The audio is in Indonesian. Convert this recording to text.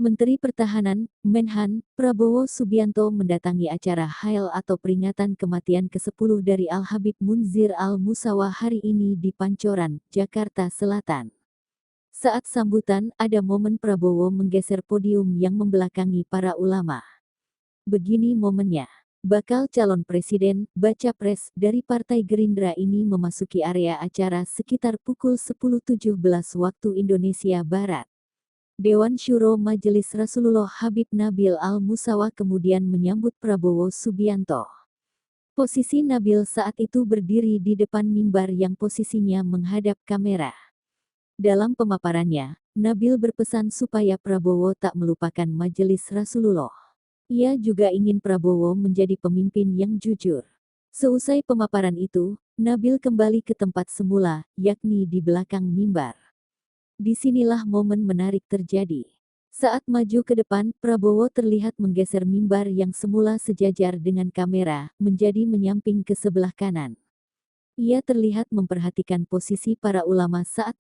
Menteri Pertahanan, Menhan, Prabowo Subianto mendatangi acara Hail atau peringatan kematian ke-10 dari Al-Habib Munzir Al-Musawa hari ini di Pancoran, Jakarta Selatan. Saat sambutan, ada momen Prabowo menggeser podium yang membelakangi para ulama. Begini momennya. Bakal calon presiden, baca pres, dari Partai Gerindra ini memasuki area acara sekitar pukul 10.17 waktu Indonesia Barat. Dewan Syuro Majelis Rasulullah Habib Nabil Al-Musawa kemudian menyambut Prabowo Subianto. Posisi Nabil saat itu berdiri di depan mimbar yang posisinya menghadap kamera. Dalam pemaparannya, Nabil berpesan supaya Prabowo tak melupakan Majelis Rasulullah. Ia juga ingin Prabowo menjadi pemimpin yang jujur. Seusai pemaparan itu, Nabil kembali ke tempat semula, yakni di belakang mimbar. Disinilah momen menarik terjadi. Saat maju ke depan, Prabowo terlihat menggeser mimbar yang semula sejajar dengan kamera, menjadi menyamping ke sebelah kanan. Ia terlihat memperhatikan posisi para ulama saat